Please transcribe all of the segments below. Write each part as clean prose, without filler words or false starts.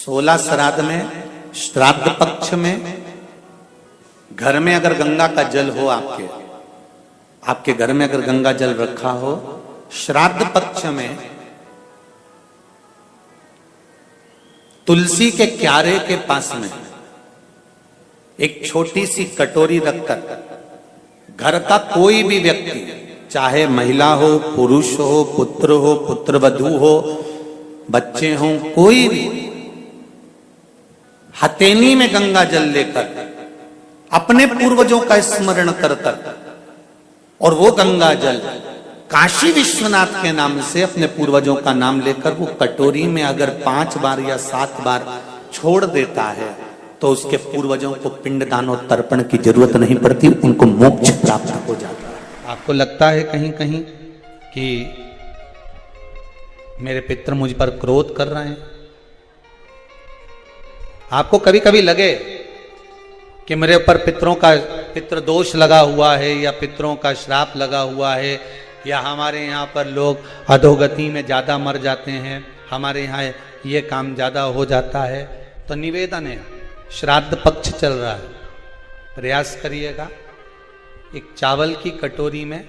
16 श्राद्ध में, श्राद्ध पक्ष में, घर में अगर गंगा का जल हो, आपके घर में अगर गंगा जल रखा हो, श्राद्ध पक्ष में तुलसी के क्यारे के पास में एक छोटी सी कटोरी रखकर घर का कोई भी व्यक्ति, चाहे महिला हो, पुरुष हो, पुत्रवधू हो, बच्चे हों, कोई भी हथेली में गंगा जल लेकर अपने पूर्वजों का स्मरण कर और वो गंगा जल काशी विश्वनाथ के नाम से अपने पूर्वजों का नाम लेकर वो कटोरी में अगर 5 बार या 7 बार छोड़ देता है तो उसके पूर्वजों को पिंडदान और तर्पण की जरूरत नहीं पड़ती, उनको मोक्ष प्राप्त हो जाता है। आपको लगता है कहीं कहीं कि मेरे पितर मुझ पर क्रोध कर रहे हैं? आपको कभी कभी लगे कि मेरे ऊपर पितृ दोष लगा हुआ है या पितरों का श्राप लगा हुआ है, या हमारे यहाँ पर लोग अधोगति में ज़्यादा मर जाते हैं, हमारे यहाँ ये काम ज़्यादा हो जाता है, तो निवेदन है, श्राद्ध पक्ष चल रहा है, प्रयास करिएगा। एक चावल की कटोरी में,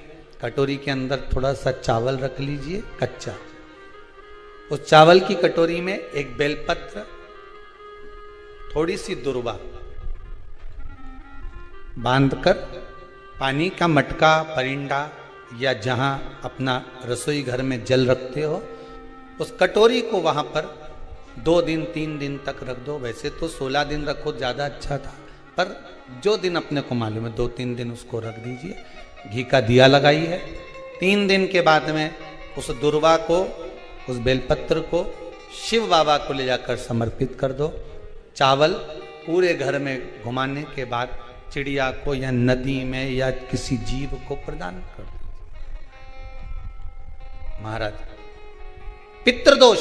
कटोरी के अंदर थोड़ा सा चावल रख लीजिए कच्चा, उस चावल की कटोरी में एक बेलपत्र, थोड़ी सी दुर्वा बांधकर पानी का मटका, परिंडा या जहां अपना रसोई घर में जल रखते हो, उस कटोरी को वहां पर 2 दिन 3 दिन तक रख दो। वैसे तो 16 दिन रखो ज्यादा अच्छा था, पर जो दिन अपने को मालूम है 2-3 दिन उसको रख दीजिए। घी का दिया लगाइए। 3 दिन के बाद में उस दुर्वा को, उस बेलपत्र को शिव बाबा को ले जाकर समर्पित कर दो। चावल पूरे घर में घुमाने के बाद चिड़िया को या नदी में या किसी जीव को प्रदान कर दो। महाराज, पितृदोष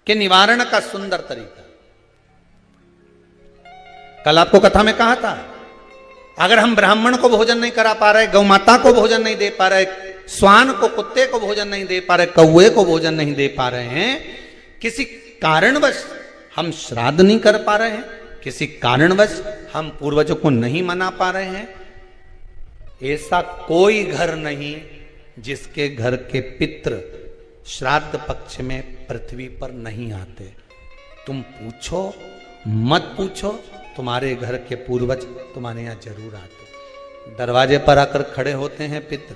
के निवारण का सुंदर तरीका। कल आपको कथा में कहा था, अगर हम ब्राह्मण को भोजन नहीं करा पा रहे, गौ माता को भोजन नहीं दे पा रहे, श्वान को, कुत्ते को भोजन नहीं दे पा रहे, कौए को भोजन नहीं दे पा रहे हैं, किसी कारणवश हम श्राद्ध नहीं कर पा रहे हैं, किसी कारणवश हम पूर्वजों को नहीं मना पा रहे हैं, ऐसा कोई घर नहीं जिसके घर के पितृ श्राद्ध पक्ष में पृथ्वी पर नहीं आते। तुम पूछो मत पूछो, तुम्हारे घर के पूर्वज तुम्हारे यहां जरूर आते। दरवाजे पर आकर खड़े होते हैं पितृ,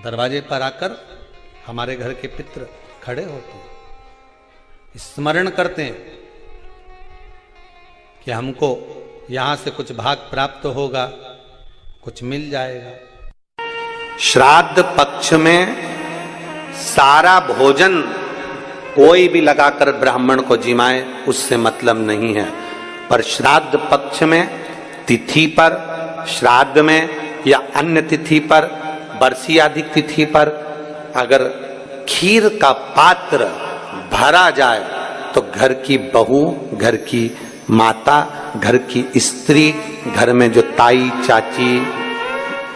दरवाजे पर आकर हमारे घर के पितृ खड़े होते हैं, स्मरण करते हैं कि हमको यहां से कुछ भाग प्राप्त होगा, कुछ मिल जाएगा। श्राद्ध पक्ष में सारा भोजन कोई भी लगाकर ब्राह्मण को जिमाए, उससे मतलब नहीं है, पर श्राद्ध पक्ष में तिथि पर, श्राद्ध में या अन्य तिथि पर, बरसी आदि तिथि पर अगर खीर का पात्र भरा जाए तो घर की बहू, घर की माता, घर की स्त्री, घर में जो ताई चाची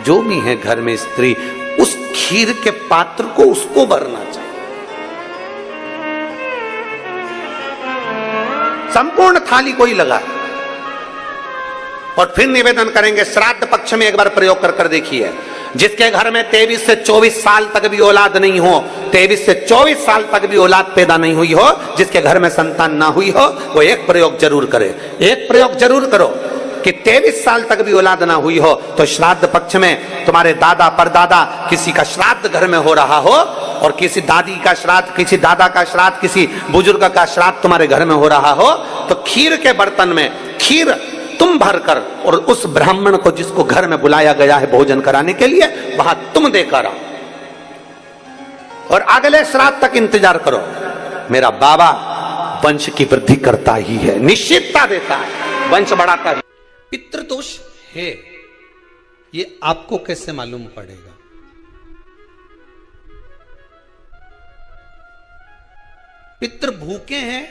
जो भी है घर में स्त्री, उस खीर के पात्र को उसको भरना चाहिए। संपूर्ण थाली को ही लगा और फिर निवेदन करेंगे। श्राद्ध पक्ष में एक बार प्रयोग कर देखिए, जिसके घर में 23 से 24 साल तक भी औलाद नहीं हो, 23 से 24 साल तक भी औलाद पैदा नहीं हुई हो, जिसके घर में संतान ना हुई हो, वो एक प्रयोग जरूर करे। एक प्रयोग जरूर करो कि 23 साल तक भी औलाद ना हुई हो तो श्राद्ध पक्ष में तुम्हारे दादा परदादा किसी का श्राद्ध घर में हो रहा हो, और किसी दादी का श्राद्ध, किसी दादा का श्राद्ध, किसी बुजुर्ग का श्राद्ध तुम्हारे घर में हो रहा हो, तो खीर के बर्तन में खीर तुम भरकर और उस ब्राह्मण को जिसको घर में बुलाया गया है भोजन कराने के लिए, वहां तुम देकर आओ और अगले श्राद्ध तक इंतजार करो। मेरा बाबा वंश की वृद्धि करता ही है, निश्चितता देता है, वंश बढ़ाता है। पितृदोष है, ये आपको कैसे मालूम पड़ेगा? पितृ भूखे हैं,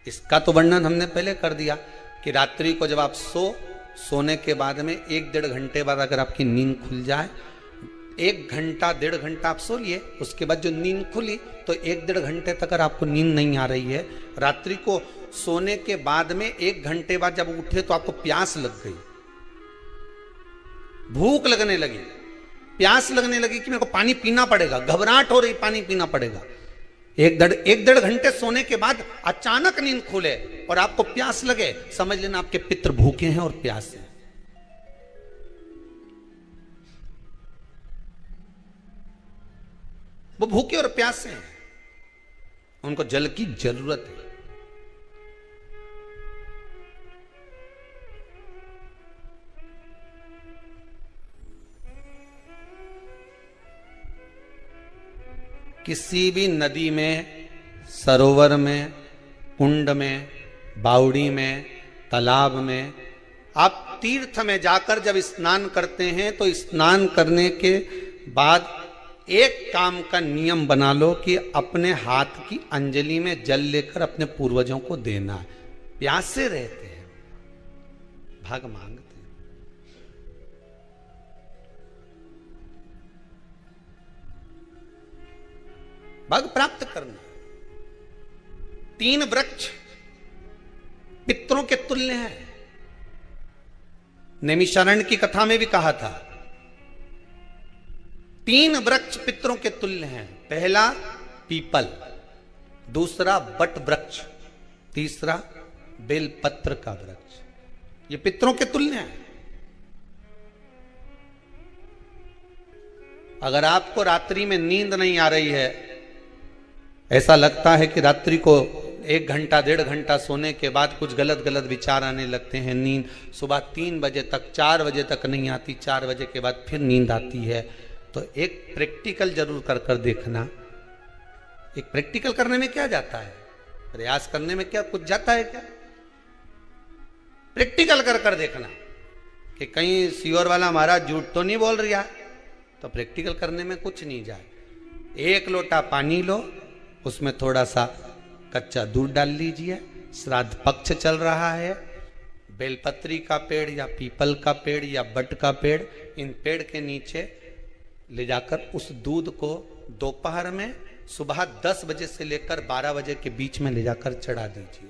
इसका तो वर्णन हमने पहले कर दिया कि रात्रि को जब आप सोने के बाद में 1-1.5 घंटे बाद अगर आपकी नींद खुल जाए, 1 घंटा 1.5 घंटा आप सो लिए, उसके बाद जो नींद खुली तो 1-1.5 घंटे तक अगर आपको नींद नहीं आ रही है, रात्रि को सोने के बाद में 1 घंटे बाद जब उठे तो आपको प्यास लग गई, भूख लगने लगी, प्यास लगने लगी कि मेरे को पानी पीना पड़ेगा, घबराहट हो रही, पानी पीना पड़ेगा। 1-1.5 घंटे सोने के बाद अचानक नींद खुले और आपको प्यास लगे, समझ लेना आपके पितृ भूखे हैं और प्यासे हैं। वो भूखे और प्यासे हैं, उनको जल की जरूरत है। किसी भी नदी में, सरोवर में, कुंड में, बावड़ी में, तालाब में, आप तीर्थ में जाकर जब स्नान करते हैं तो स्नान करने के बाद एक काम का नियम बना लो कि अपने हाथ की अंजलि में जल लेकर अपने पूर्वजों को देना है। प्यासे रहते हैं, भाग मांगते हैं। भाग प्राप्त करना। 3 वृक्ष पितरों के तुल्य हैं। नैमिषारण्य की कथा में भी कहा था 3 वृक्ष पितरों के तुल्य हैं। पहला पीपल, दूसरा बट वृक्ष, तीसरा बेलपत्र का वृक्ष। ये पितरों के तुल्य हैं। अगर आपको रात्रि में नींद नहीं आ रही है, ऐसा लगता है कि रात्रि को 1 घंटा 1.5 घंटा सोने के बाद कुछ गलत गलत विचार आने लगते हैं, नींद सुबह 3 बजे तक 4 बजे तक नहीं आती, 4 बजे के बाद फिर नींद आती है, तो एक प्रैक्टिकल जरूर कर देखना। एक प्रैक्टिकल करने में क्या जाता है, प्रयास करने में क्या कुछ जाता है क्या? प्रैक्टिकल कर देखना कि कहीं सियोर वाला महाराज झूठ तो नहीं बोल रहा, तो प्रैक्टिकल करने में कुछ नहीं जाए। 1 लोटा पानी लो, उसमें थोड़ा सा कच्चा दूध डाल लीजिए, श्राद्ध पक्ष चल रहा है, बेलपत्री का पेड़ या पीपल का पेड़ या बट का पेड़, इन पेड़ के नीचे ले जाकर उस दूध को दोपहर में सुबह 10 बजे से लेकर 12 बजे के बीच में ले जाकर चढ़ा दीजिए।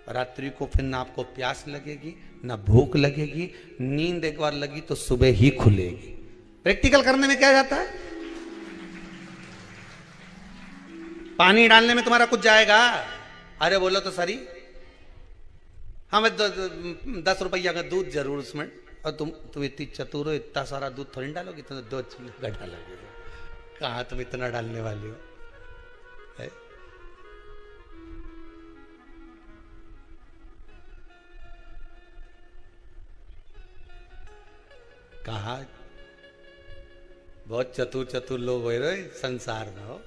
रात्रि को फिर ना आपको प्यास लगेगी ना भूख लगेगी, नींद एक बार लगी तो सुबह ही खुलेगी। प्रैक्टिकल करने में क्या जाता है? पानी डालने में तुम्हारा कुछ जाएगा? अरे बोलो तो सरी, हाँ मैं 10 रुपया का दूध जरूर उसमें, और तुम इतनी चतुर हो, इतना सारा दूध थोड़ी डालोगी, तो 2 चीज़ डालोगे। कहाँ तुम इतना डालने वाली हो? है? कहा बहुत चतुर लोग हो रहे संसार में हो।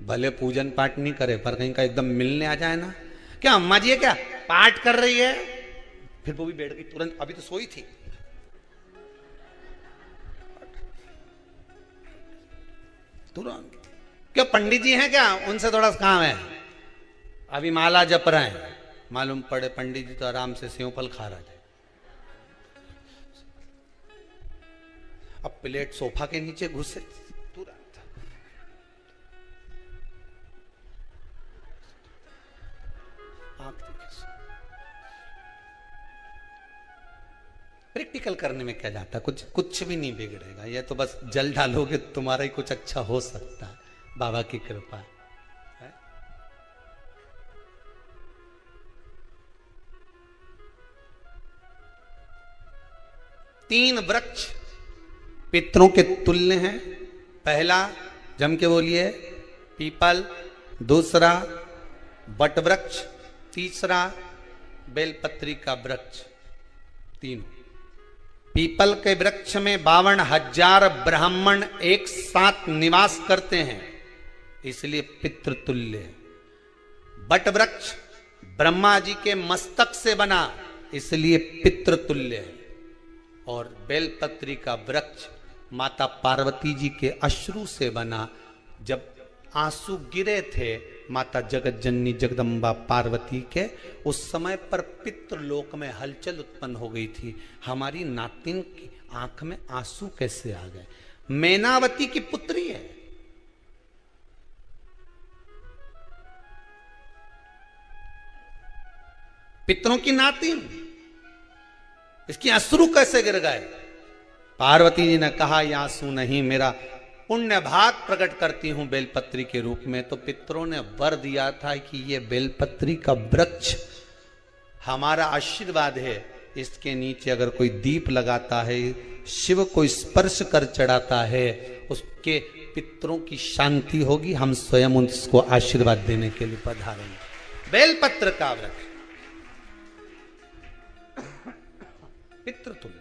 भले पूजन पाठ नहीं करे, पर कहीं का एकदम मिलने आ जाए ना, क्या अम्मा जी है क्या पाठ कर रही है, फिर वो भी बैठ गई तुरंत, अभी तो सोई थी, तुरंत। क्या पंडित जी हैं क्या, उनसे थोड़ा काम है, अभी माला जप रहे हैं, मालूम पड़े पंडित जी तो आराम से सेव फल खा रहे थे। अब प्लेट सोफा के नीचे घुसे तुरंत। प्रैक्टिकल करने में क्या जाता, कुछ भी नहीं बिगड़ेगा। ये तो बस जल डालोगे तुम्हारा ही कुछ अच्छा हो सकता है, बाबा की कृपा है। 3 वृक्ष पितरों के तुल्य हैं। पहला जम के बोलिए पीपल, दूसरा बट वृक्ष, तीसरा बेलपत्री का वृक्ष। तीनों पीपल के वृक्ष में 52,000 ब्राह्मण एक साथ निवास करते हैं, इसलिए पितृतुल्य है। बट वृक्ष ब्रह्मा जी के मस्तक से बना, इसलिए पितृतुल्य है। और बेलपत्री का वृक्ष माता पार्वती जी के अश्रु से बना। जब आंसू गिरे थे माता जगत जननी जगदम्बा पार्वती के उस समय पर पितृलोक में हलचल उत्पन्न हो गई थी। हमारी नातिन की आंख में आंसू कैसे आ गए? मैनावती की पुत्री है, पितरों की नातिन, इसकी अश्रु कैसे गिर गए? पार्वती जी ने कहा ये आंसू नहीं, मेरा पुण्य भाग प्रकट करती हूं बेलपत्री के रूप में। तो पितरों ने वर दिया था कि ये बेलपत्री का वृक्ष हमारा आशीर्वाद है, इसके नीचे अगर कोई दीप लगाता है, शिव को स्पर्श कर चढ़ाता है, उसके पितरों की शांति होगी। हम स्वयं उसको आशीर्वाद देने के लिए पधारेंगे। बेलपत्र का वृक्ष पितृ तुल्य।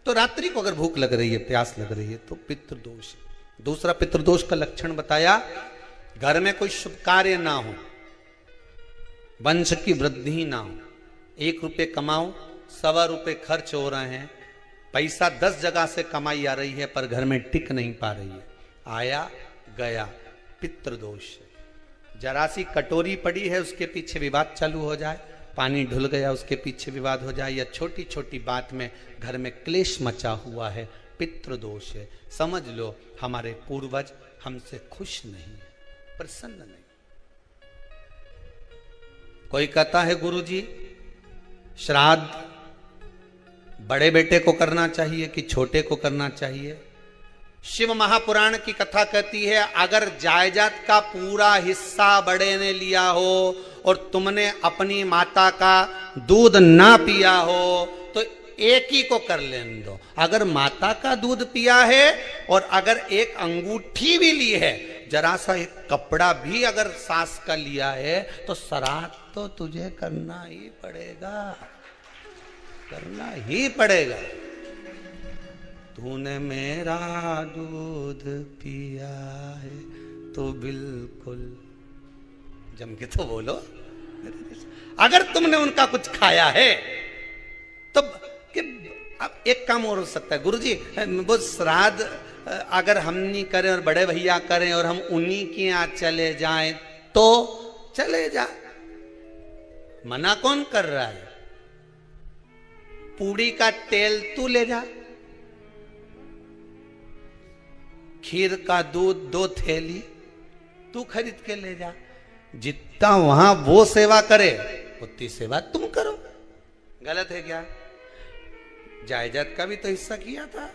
तो रात्रि को अगर भूख लग रही है, प्यास लग रही है, तो पितृदोष। दूसरा पितृदोष का लक्षण बताया, घर में कोई शुभ कार्य ना हो, वंश की वृद्धि ना हो, 1 रुपये कमाओ, 1.25 रुपये खर्च हो रहे हैं, पैसा 10 जगह से कमाई आ रही है पर घर में टिक नहीं पा रही है, आया गया, पितृदोष। जरा सी कटोरी पड़ी है, उसके पीछे विवाद चालू हो जाए, पानी ढुल गया, उसके पीछे विवाद हो जाए, या छोटी छोटी बात में घर में क्लेश मचा हुआ है, पितृदोष है। समझ लो हमारे पूर्वज हमसे खुश नहीं, प्रसन्न नहीं। कोई कहता है गुरुजी श्राद्ध बड़े बेटे को करना चाहिए कि छोटे को करना चाहिए? शिव महापुराण की कथा कहती है, अगर जायदाद का पूरा हिस्सा बड़े ने लिया हो और तुमने अपनी माता का दूध ना पिया हो तो एक ही को कर लेने दो। अगर माता का दूध पिया है और अगर एक अंगूठी भी ली है, जरा सा एक कपड़ा भी अगर सास का लिया है, तो श्राद्ध तो तुझे करना ही पड़ेगा, करना ही पड़ेगा। तूने मेरा दूध पिया है तो बिल्कुल जम के तो बोलो। अगर तुमने उनका कुछ खाया है तो अब एक काम और हो सकता है, गुरुजी वो श्राद्ध अगर हम नहीं करें और बड़े भैया करें और हम उन्हीं के यहाँ चले जाएं तो चले जा, मना कौन कर रहा है? पूड़ी का तेल तू ले जा, खीर का दूध 2 थैली तू खरीद के ले जा। जितना वहां वो सेवा करे उतनी सेवा तुम करो। गलत है क्या? जायदाद का भी तो हिस्सा किया था।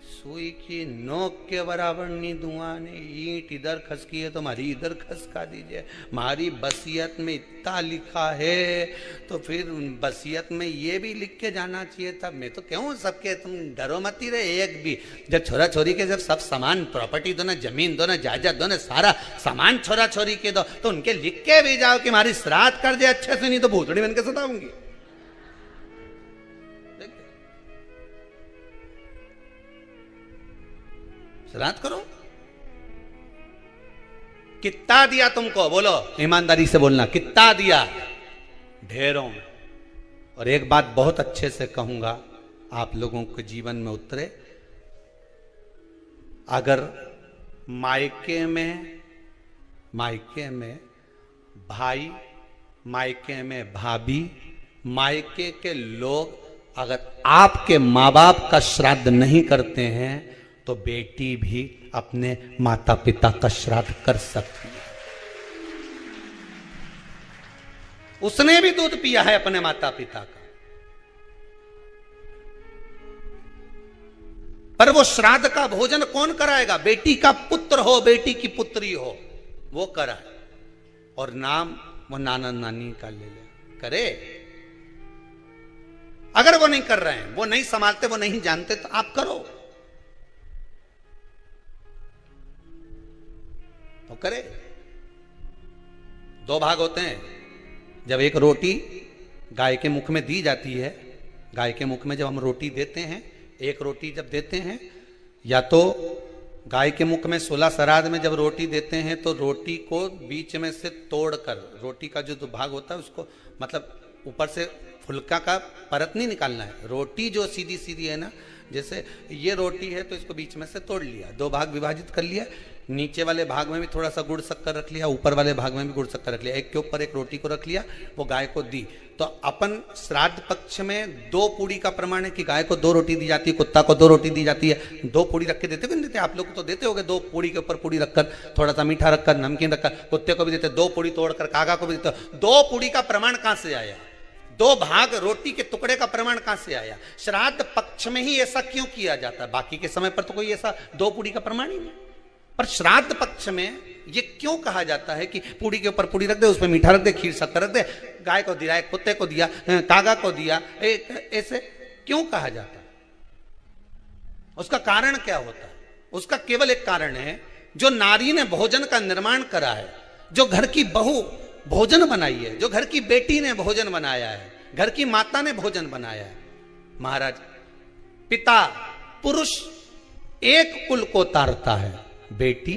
सुई की नोक के बराबर नहीं धुआं ने, ईंट इधर खसकी है तो हमारी इधर खसका दीजिए। हमारी बसियत में इतना लिखा है तो फिर बसियत में ये भी लिख के जाना चाहिए था। मैं तो क्यों सबके, तुम डरो मत ही रहे एक भी। जब छोरा छोरी के जब सब सामान, प्रॉपर्टी दो ना, जमीन दो ना, जायदाद दो ना, सारा सामान छोरा छोरी के दो, तो उनके लिख के भी जाओ कि हमारी श्राद्ध कर दे अच्छे से, नहीं तो भूतड़ी बन के सताऊंगी। श्राद्ध करो। कितना दिया तुमको? बोलो ईमानदारी से बोलना, कितना दिया? ढेरों। और एक बात बहुत अच्छे से कहूंगा, आप लोगों के जीवन में उतरे। अगर मायके में भाई, मायके में भाभी, मायके के लोग अगर आपके माँ बाप का श्राद्ध नहीं करते हैं तो बेटी भी अपने माता पिता का श्राद्ध कर सकती है। उसने भी दूध पिया है अपने माता पिता का, पर वो श्राद्ध का भोजन कौन कराएगा? बेटी का पुत्र हो, बेटी की पुत्री हो, वो कराए। और नाम वो नाना नानी का ले ले, करे। अगर वो नहीं कर रहे हैं, वो नहीं संभालते, वो नहीं जानते, तो आप करो, तो करे। 2 भाग होते हैं। जब एक रोटी गाय के मुख में दी जाती है, गाय के मुख में जब हम रोटी देते हैं, एक रोटी जब देते हैं, या तो गाय के मुख में 16 श्राद्ध में जब रोटी देते हैं तो रोटी को बीच में से तोड़कर, रोटी का जो भाग होता है उसको मतलब ऊपर से फुलका का परत नहीं निकालना है। रोटी जो सीधी सीधी है ना, जैसे ये रोटी है तो इसको बीच में से तोड़ लिया, दो भाग विभाजित कर लिया, नीचे वाले भाग में भी थोड़ा सा गुड़ शक्कर रख लिया, ऊपर वाले भाग में भी गुड़ शक्कर रख लिया, एक के ऊपर एक रोटी को रख लिया, वो गाय को दी। तो अपन श्राद्ध पक्ष में 2 पूड़ी का प्रमाण है कि गाय को 2 रोटी दी जाती है, कुत्ता को 2 रोटी दी जाती है। 2 पूड़ी रख के देते हो, नहीं देते? आप लोग तो देते होगे, 2 पूड़ी के ऊपर पूड़ी रखकर, थोड़ा सा मीठा रखकर, नमकीन रखकर, कुत्ते को भी देते, 2 पूड़ी तोड़कर कागा को भी देते। 2 पूड़ी का प्रमाण कहां से आया? 2 भाग रोटी के टुकड़े का प्रमाण कहां से आया? श्राद्ध पक्ष में ही ऐसा क्यों किया जाता है? बाकी के समय पर तो कोई ऐसा 2 पूड़ी का प्रमाण ही नहीं, पर श्राद्ध पक्ष में ये क्यों कहा जाता है कि पूड़ी के ऊपर पूड़ी रख दे, उसमें मीठा रख दे, खीर शक्कर रख दे, गाय को दिया, कुत्ते को दिया, कागा को दिया, ऐसे क्यों कहा जाता है? उसका कारण क्या होता है? उसका केवल एक कारण है, जो नारी ने भोजन का निर्माण करा है, जो घर की बहू भोजन बनाई है, जो घर की बेटी ने भोजन बनाया है, घर की माता ने भोजन बनाया है। महाराज, पिता पुरुष एक कुल को तारता है, बेटी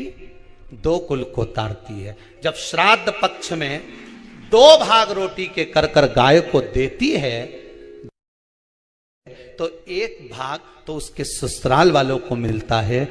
2 कुल को तारती है। जब श्राद्ध पक्ष में 2 भाग रोटी के कर कर गाय को देती है, तो 1 भाग तो उसके ससुराल वालों को मिलता है।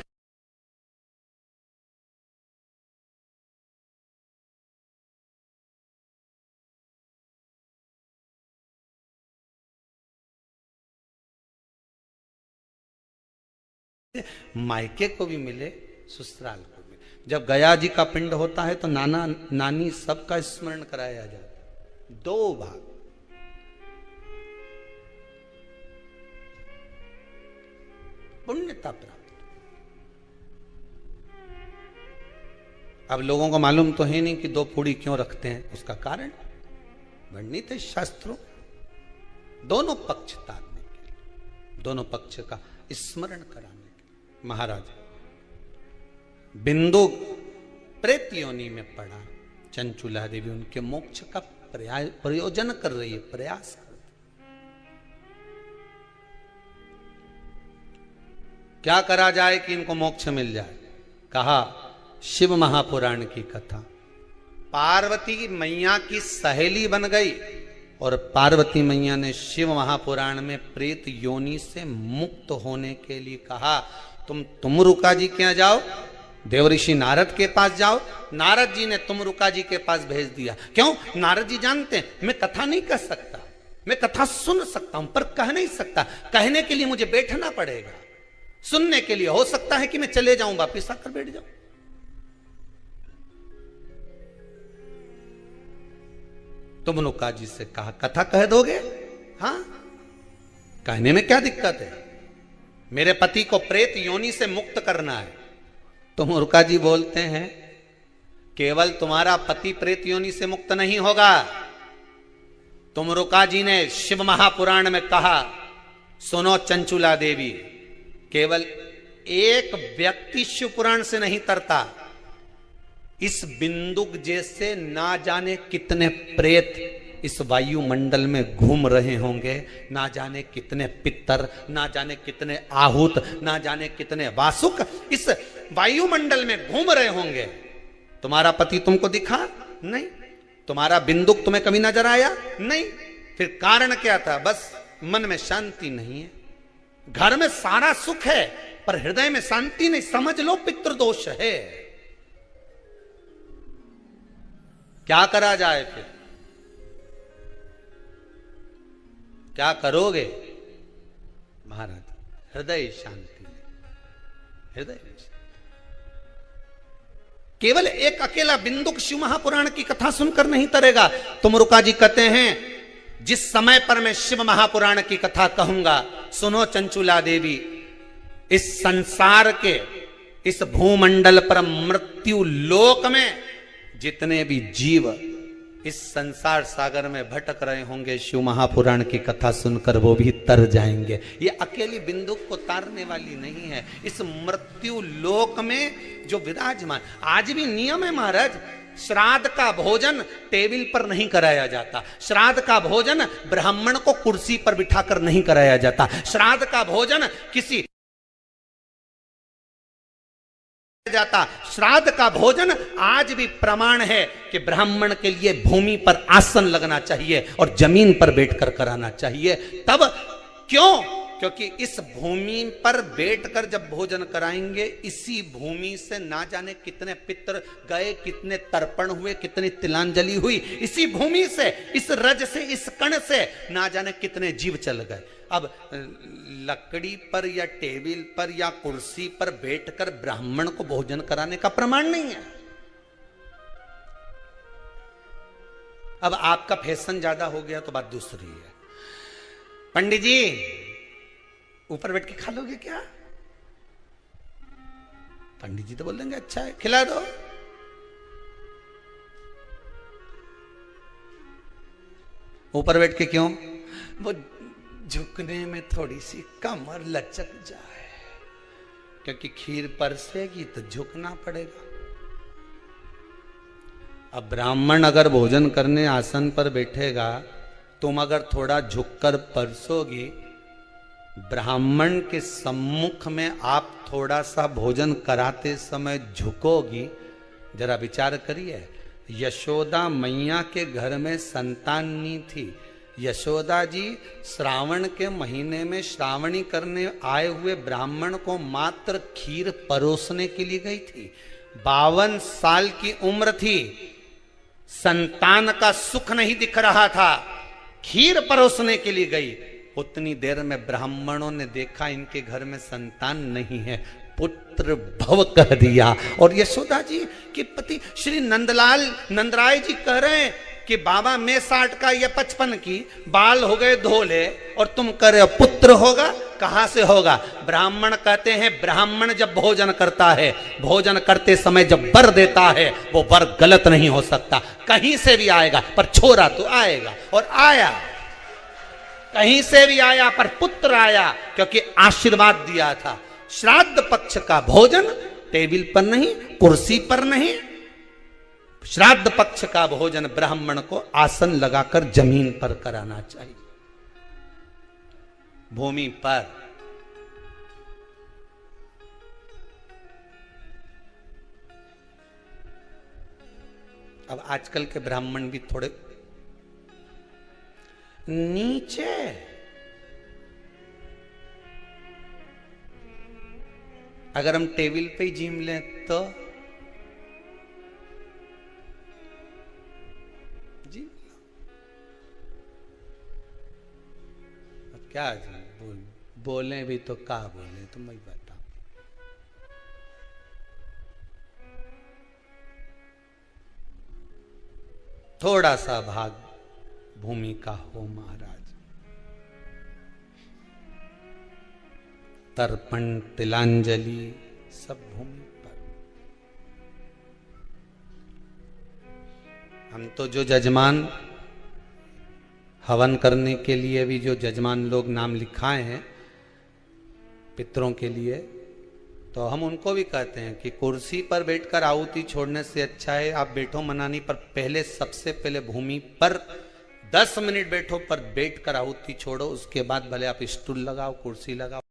मायके को भी मिले, ससुराल को भी। जब गया जी का पिंड होता है तो नाना नानी सबका स्मरण कराया जाता है। 2 भाग, पुण्यता प्राप्त। अब लोगों को मालूम तो है नहीं कि 2 पूड़ी क्यों रखते हैं, उसका कारण वर्णित है शास्त्रों। दोनों पक्ष तारने के लिए, दोनों पक्ष का स्मरण कराने के लिए। महाराज, बिंदु प्रेत योनि में पड़ा, चंचुला देवी उनके मोक्ष का प्रयोजन कर रही है, प्रयास कर रही। क्या करा जाए कि इनको मोक्ष मिल जाए? कहा शिव महापुराण की कथा। पार्वती मैया की सहेली बन गई और पार्वती मैया ने शिव महापुराण में प्रेत योनि से मुक्त होने के लिए कहा, तुम रुका जी के यहाँ जाओ, देवऋषि नारद के पास जाओ। नारद जी ने तुमरुका जी के पास भेज दिया। क्यों? नारद जी जानते हैं मैं कथा नहीं कर सकता, मैं कथा सुन सकता हूं पर कह नहीं सकता। कहने के लिए मुझे बैठना पड़ेगा, सुनने के लिए हो सकता है कि मैं चले जाऊं, वापिस आकर बैठ जाऊं। तुमरुका जी से कहा कथा कह दोगे? हाँ, कहने में क्या दिक्कत है? मेरे पति को प्रेत योनि से मुक्त करना है। तुमरुका जी बोलते हैं केवल तुम्हारा पति प्रेत योनि से मुक्त नहीं होगा। तुमरुका जी ने शिव महापुराण में कहा, सुनो चंचुला देवी, केवल एक व्यक्ति शिव पुराण से नहीं तरता, इस बिंदुक जैसे ना जाने कितने प्रेत इस वायुमंडल में घूम रहे होंगे, ना जाने कितने पितर, ना जाने कितने आहूत, ना जाने कितने वासुक इस वायुमंडल में घूम रहे होंगे। तुम्हारा पति तुमको दिखा नहीं, तुम्हारा बिंदुक तुम्हें कभी नजर आया नहीं, फिर कारण क्या था? बस मन में शांति नहीं है। घर में सारा सुख है पर हृदय में शांति नहीं, समझ लो पितृदोष है। क्या करा जाए? फिर क्या करोगे? महाराज, हृदय शांति, हृदय केवल एक अकेला बिंदुक शिव महापुराण की कथा सुनकर नहीं तरेगा। तुमरुका जी कहते हैं जिस समय पर मैं शिव महापुराण की कथा कहूंगा, सुनो चंचुला देवी, इस संसार के इस भूमंडल पर मृत्यु लोक में जितने भी जीव इस संसार सागर में भटक रहे होंगे, शिव महापुराण की कथा सुनकर वो भी तर जाएंगे। ये अकेली बिंदुक को तारने वाली नहीं है, इस मृत्यु लोक में जो विराजमान। आज भी नियम है महाराज, श्राद्ध का भोजन टेबल पर नहीं कराया जाता, श्राद्ध का भोजन ब्राह्मण को कुर्सी पर बिठाकर नहीं कराया जाता, श्राद्ध का भोजन किसी जाता। श्राद्ध का भोजन आज भी प्रमाण है कि ब्राह्मण के लिए भूमि पर आसन लगना चाहिए और जमीन पर बैठकर कराना चाहिए। तब क्यों? क्योंकि इस भूमि पर बैठकर जब भोजन कराएंगे, इसी भूमि से ना जाने कितने पितर गए, कितने तर्पण हुए, कितनी तिलांजलि हुई, इसी भूमि से, इस रज से, इस कण से ना जाने कितने जीव चल गए। अब लकड़ी पर या टेबल पर या कुर्सी पर बैठकर ब्राह्मण को भोजन कराने का प्रमाण नहीं है। अब आपका फैशन ज्यादा हो गया तो बात दूसरी है। पंडित जी ऊपर बैठ के खा लोगे क्या? पंडित जी तो बोल देंगे अच्छा है, खिला दो। ऊपर बैठ के क्यों? वो झुकने में थोड़ी सी कमर लचक जाए, क्योंकि खीर परसेगी तो झुकना पड़ेगा। अब ब्राह्मण अगर भोजन करने आसन पर बैठेगा, तुम अगर थोड़ा झुककर परसोगी, ब्राह्मण के सम्मुख में आप थोड़ा सा भोजन कराते समय झुकोगी। जरा विचार करिए, यशोदा मैया के घर में संतान नहीं थी। यशोदा जी श्रावण के महीने में श्रावणी करने आए हुए ब्राह्मण को मात्र खीर परोसने के लिए गई थी। 52 साल की उम्र थी, संतान का सुख नहीं दिख रहा था, खीर परोसने के लिए गई। उतनी देर में ब्राह्मणों ने देखा इनके घर में संतान नहीं है, पुत्र भव कह दिया। और यशोदा जी के पति श्री नंदराय जी कह रहे हैं कि बाबा मैं 60 का या 55 की, बाल हो गए धोले, और तुम कह रहे हो पुत्र होगा। कहां से होगा? ब्राह्मण कहते हैं ब्राह्मण जब भोजन करता है, भोजन करते समय जब वर देता है, वो वर गलत नहीं हो सकता, कहीं से भी आएगा, पर छोरा तो आएगा। और आया, कहीं से भी आया, पर पुत्र आया, क्योंकि आशीर्वाद दिया था। श्राद्ध पक्ष का भोजन टेबल पर नहीं, कुर्सी पर नहीं, श्राद्ध पक्ष का भोजन ब्राह्मण को आसन लगाकर जमीन पर कराना चाहिए, भूमि पर। अब आजकल के ब्राह्मण भी थोड़े नीचे, अगर हम टेबल पे ही जीम लें तो जी क्या बोले भी तो क्या बोले, तुम ही बताओ। थोड़ा सा भाग भूमि का हो महाराज। तर्पण तिलांजलि सब भूमि पर। हम तो जो जजमान हवन करने के लिए भी जो जजमान लोग नाम लिखाए हैं पितरों के लिए, तो हम उनको भी कहते हैं कि कुर्सी पर बैठकर आहुति छोड़ने से अच्छा है आप बैठो मनानी पर, पहले सबसे पहले भूमि पर 10 मिनट बैठो, पर बैठकर आहुति छोड़ो। उसके बाद भले आप स्टूल लगाओ, कुर्सी लगाओ।